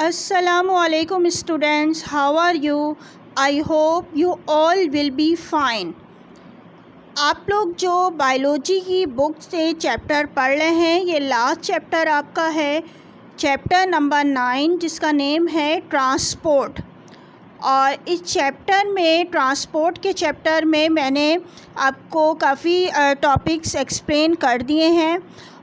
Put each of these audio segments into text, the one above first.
Assalamualaikum students, how are you? I hope you all will be fine. आप लोग जो biology की book से चैप्टर पढ़ रहे हैं, ये लास्ट चैप्टर आपका है, चैप्टर नंबर 9, जिसका नेम है ट्रांसपोर्ट। और इस चैप्टर में, ट्रांसपोर्ट के चैप्टर में, मैंने आपको काफ़ी टॉपिक्स एक्सप्लेन कर दिए हैं।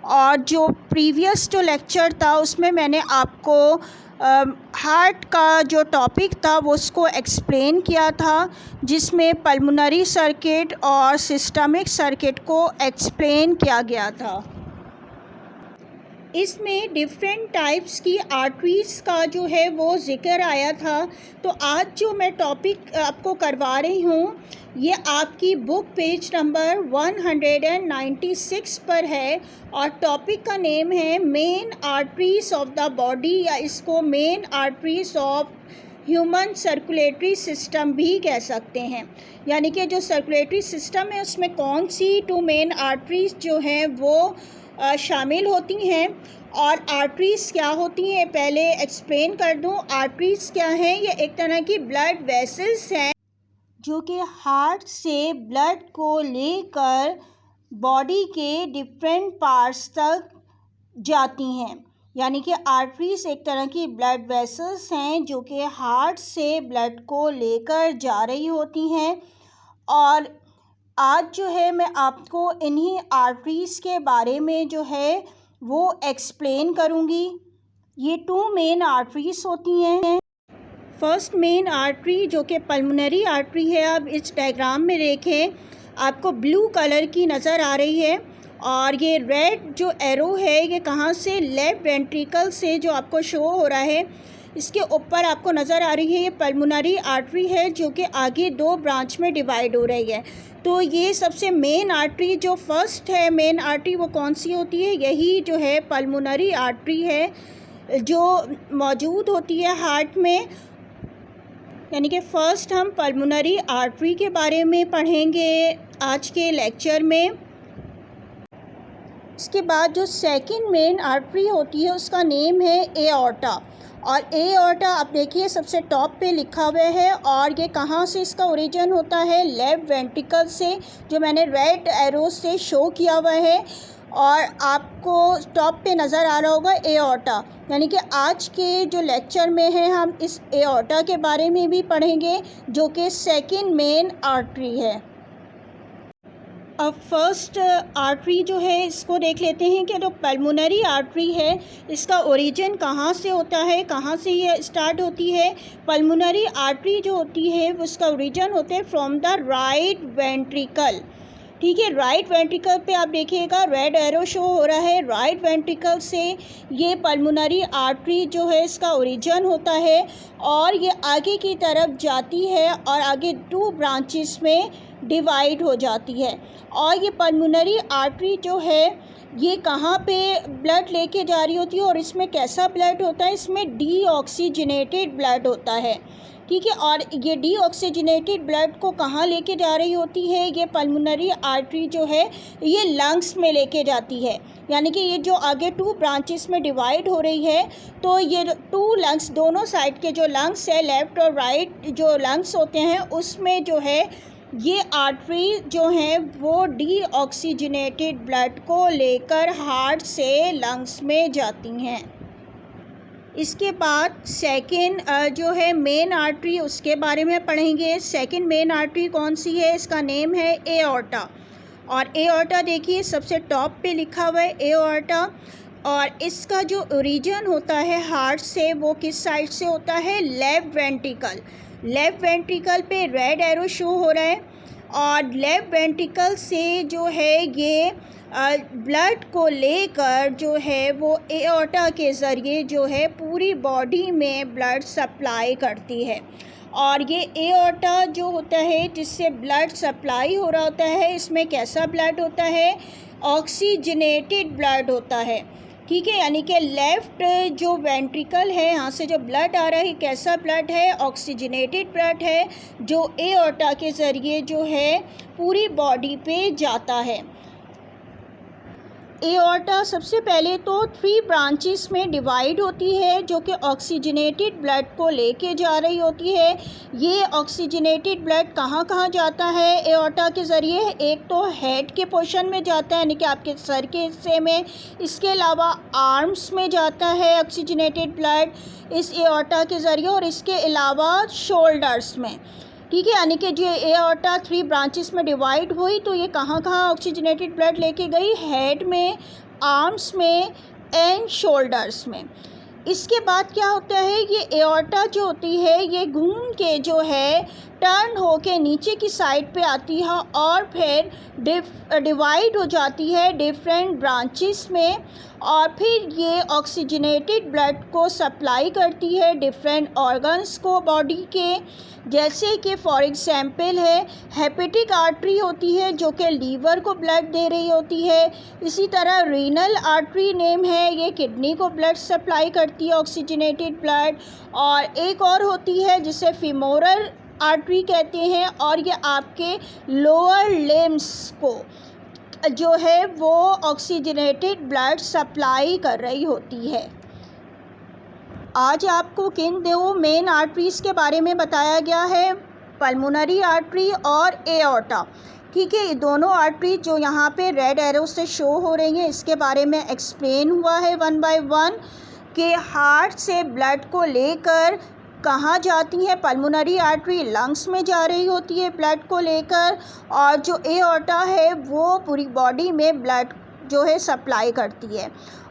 और जो प्रीवियस जो लेक्चर था उसमें मैंने आपको हार्ट का जो टॉपिक था वो उसको एक्सप्लेन किया था, जिसमें पल्मोनरी सर्किट और सिस्टमिक सर्किट को एक्सप्लेन किया गया था। इसमें डिफरेंट टाइप्स की आर्टरीज़ का जो है वो ज़िक्र आया था। तो आज जो मैं टॉपिक आपको करवा रही हूँ ये आपकी बुक पेज नंबर 196 पर है और टॉपिक का नेम है main arteries of the body, या इसको main arteries of human circulatory system भी कह सकते हैं। यानी कि जो सर्कुलेटरी सिस्टम है उसमें कौन सी टू मेन आर्टरीज़ जो हैं वो शामिल होती हैं। और आर्टरीज़ क्या होती हैं पहले एक्सप्लेन कर दूं। आर्टरीज़ क्या हैं? ये एक तरह की ब्लड वेसल्स हैं जो कि हार्ट से ब्लड को लेकर बॉडी के डिफरेंट पार्ट्स तक जाती हैं। यानी कि आर्टरीज़ एक तरह की ब्लड वेसल्स हैं जो कि हार्ट से ब्लड को लेकर जा रही होती हैं। और आज जो है मैं आपको इन्हीं आर्टरीज़ के बारे में जो है वो एक्सप्लेन करूँगी। ये 2 मेन आर्टरीज़ होती हैं। फर्स्ट मेन आर्टरी जो कि पल्मोनरी आर्टरी है, अब इस डायग्राम में देखें आपको ब्लू कलर की नज़र आ रही है। और ये रेड जो एरो है ये कहाँ से, लेफ्ट वेंट्रिकल से जो आपको शो हो रहा है, इसके ऊपर आपको नज़र आ रही है ये पल्मोनरी आर्टरी है जो कि आगे 2 ब्रांच में डिवाइड हो रही है। तो ये सबसे मेन आर्टरी जो फर्स्ट है मेन आर्टरी वो कौन सी होती है? यही जो है पल्मोनरी आर्टरी है जो मौजूद होती है हार्ट में। यानी कि फ़र्स्ट हम पल्मोनरी आर्टरी के बारे में पढ़ेंगे आज के लेक्चर में। इसके बाद जो सेकंड मेन आर्टरी होती है उसका नेम है एओर्टा। और एओर्टा आप देखिए सबसे टॉप पे लिखा हुआ है। और ये कहाँ से इसका ओरिजिन होता है? लेफ्ट वेंट्रिकल से, जो मैंने रेड एरो से शो किया हुआ है। और आपको टॉप पे नज़र आ रहा होगा एओर्टा। यानी कि आज के जो लेक्चर में है हम इस एओर्टा के बारे में भी पढ़ेंगे जो कि सेकंड मेन आर्टरी है। अब फर्स्ट आर्टरी जो है इसको देख लेते हैं कि जो पल्मोनरी आर्टरी है इसका ओरिजिन कहाँ से होता है, कहाँ से ये स्टार्ट होती है। पल्मोनरी आर्टरी जो होती है उसका ओरिजिन होता है फ्रॉम द राइट वेंट्रिकल। ठीक है, राइट वेंट्रिकल पे आप देखिएगा रेड एरो शो हो रहा है। राइट वेंट्रिकल से ये पल्मोनरी आर्टरी जो है इसका ओरिजिन होता है और ये आगे की तरफ जाती है और आगे 2 ब्रांचेस में डिवाइड हो जाती है। और ये पल्मोनरी आर्टरी जो है ये कहाँ पे ब्लड लेके जा रही होती है और इसमें कैसा ब्लड होता है? इसमें डीऑक्सीजनेटेड ब्लड होता है। ठीक है, और ये डीऑक्सीजनेटेड ब्लड को कहाँ लेके जा रही होती है? ये पल्मोनरी आर्टरी जो है ये लंग्स में लेके जाती है। यानी कि ये जो आगे 2 ब्रांचेस में डिवाइड हो रही है तो ये 2 लंग्स, दोनों साइड के जो लंग्स है, लेफ़्ट और राइट जो लंग्स होते हैं उसमें जो है ये आर्टरी जो हैं वो डीऑक्सीजनेटेड ब्लड को लेकर हार्ट से लंग्स में जाती हैं। इसके बाद सेकंड जो है मेन आर्टरी उसके बारे में पढ़ेंगे। सेकंड मेन आर्टरी कौन सी है? इसका नेम है एओर्टा। और एओर्टा देखिए सबसे टॉप पे लिखा हुआ है एओर्टा। और इसका जो ओरिजिन होता है हार्ट से वो किस साइड से होता है? Left ventricle. लेफ़्ट वेंट्रिकल पे रेड एरो शो हो रहा है। और लेफ़्ट वेंट्रिकल से जो है ये ब्लड को लेकर जो है वो एओर्टा के ज़रिए जो है पूरी बॉडी में ब्लड सप्लाई करती है। और ये एओर्टा जो होता है जिससे ब्लड सप्लाई हो रहा होता है, इसमें कैसा ब्लड होता है? ऑक्सीजनेटेड ब्लड होता है। ठीक है, यानी कि लेफ़्ट जो वेंट्रिकल है यहाँ से जो ब्लड आ रहा है कैसा ब्लड है? ऑक्सीजनेटेड ब्लड है जो एओर्टा के ज़रिए जो है पूरी बॉडी पे जाता है। एओर्टा सबसे पहले तो 3 ब्रांचेस में डिवाइड होती है जो कि ऑक्सीजनेटेड ब्लड को लेके जा रही होती है। ये ऑक्सीजनेटेड ब्लड कहाँ कहाँ जाता है एओर्टा के ज़रिए? एक तो हेड के पोर्शन में जाता है, यानी कि आपके सर के हिस्से में। इसके अलावा आर्म्स में जाता है ऑक्सीजनेटेड ब्लड इस एओर्टा के ज़रिए, और इसके अलावा शोल्डर्स में। ठीक है, यानी कि जो एओर्टा 3 ब्रांचेस में डिवाइड हुई तो ये कहाँ कहाँ ऑक्सीजनेटेड ब्लड लेके गई? हेड में, आर्म्स में एंड शोल्डर्स में। इसके बाद क्या होता है, ये एओर्टा जो होती है ये घूम के जो है टर्न होके नीचे की साइड पे आती है और फिर डिवाइड हो जाती है डिफरेंट ब्रांचेस में, और फिर ये ऑक्सीजनेटेड ब्लड को सप्लाई करती है डिफरेंट ऑर्गन्स को बॉडी के, जैसे कि फॉर एग्जांपल है हेपेटिक आर्टरी होती है जो कि लीवर को ब्लड दे रही होती है। इसी तरह रीनल आर्टरी नेम है, ये किडनी को ब्लड सप्लाई करती है ऑक्सीजनेटेड ब्लड। और एक और होती है जिसे फीमोरल आर्टरी कहते हैं, और ये आपके लोअर लिम्स को जो है वो ऑक्सीजनेटेड ब्लड सप्लाई कर रही होती है। आज आपको किन दो मेन आर्टरीज़ के बारे में बताया गया है, पल्मोनरी आर्टरी और एओर्टा। ठीक है, ये दोनों आर्टरी जो यहाँ पे रेड एरो से शो हो रही हैं इसके बारे में एक्सप्लेन हुआ है 1 बाय 1 कि हार्ट से ब्लड को लेकर कहाँ जाती है। पल्मोनरी आर्टरी लंग्स में जा रही होती है ब्लड को लेकर, और जो एओर्टा है वो पूरी बॉडी में ब्लड जो है सप्लाई करती है।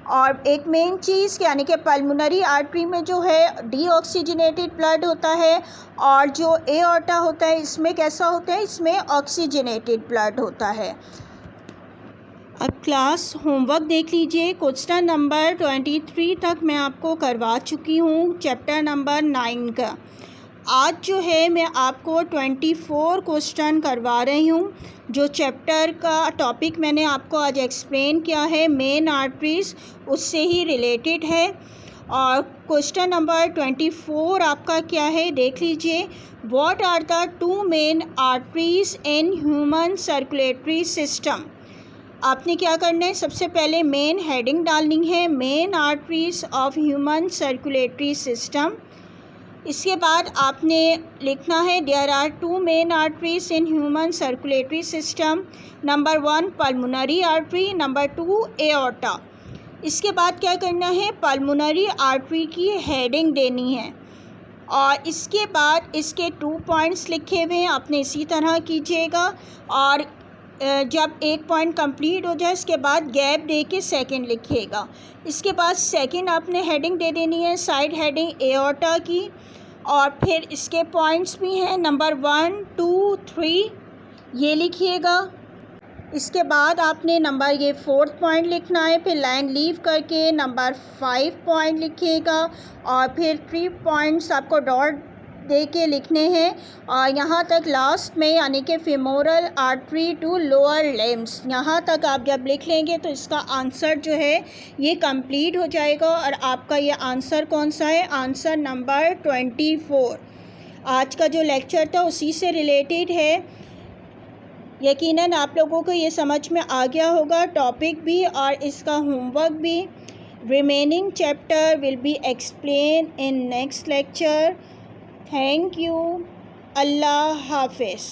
और एक मेन चीज़ यानी कि पल्मोनरी आर्टरी में जो है डीऑक्सीजनेटेड ब्लड होता है, और जो एओर्टा होता है इसमें कैसा होता है, इसमें ऑक्सीजनेटेड ब्लड होता है। अब क्लास होमवर्क देख लीजिए। क्वेश्चन नंबर 23 तक मैं आपको करवा चुकी हूँ चैप्टर नंबर 9 का। आज जो है मैं आपको 24 क्वेश्चन करवा रही हूँ। जो चैप्टर का टॉपिक मैंने आपको आज एक्सप्लेन किया है मेन आर्टरीज़, उससे ही रिलेटेड है। और क्वेश्चन नंबर 24 आपका क्या है देख लीजिए। What are the 2 main arteries in human circulatory system? आपने क्या करना है, सबसे पहले मेन हेडिंग डालनी है, main arteries of human circulatory system. इसके बाद आपने लिखना है there are 2 main arteries in human circulatory system. Number 1 pulmonary artery, number 2 aorta. इसके बाद क्या करना है, पल्मोनरी आर्टरी की हेडिंग देनी है, और इसके बाद इसके 2 पॉइंट्स लिखे हुए हैं, आपने इसी तरह कीजिएगा। और जब एक पॉइंट कंप्लीट हो जाए इसके बाद गैप दे के सेकेंड लिखिएगा। इसके बाद सेकेंड आपने हेडिंग दे देनी है, साइड हेडिंग एओर्टा की, और फिर इसके पॉइंट्स भी हैं नंबर 1, 2, 3 ये लिखिएगा। इसके बाद आपने नंबर ये 4th पॉइंट लिखना है, फिर लाइन लीव करके नंबर 5 पॉइंट लिखिएगा, और फिर 3 पॉइंट्स आपको डॉट दे के लिखने हैं, और यहाँ तक लास्ट में यानी कि femoral artery to lower limbs, यहाँ तक आप जब लिख लेंगे तो इसका आंसर जो है ये कंप्लीट हो जाएगा। और आपका ये आंसर कौन सा है, आंसर नंबर 24। आज का जो लेक्चर था उसी से रिलेटेड है। यकीनन आप लोगों को ये समझ में आ गया होगा टॉपिक भी और इसका होमवर्क भी। Remaining chapter will be explain in next lecture. Thank you. अल्लाह हाफिज़।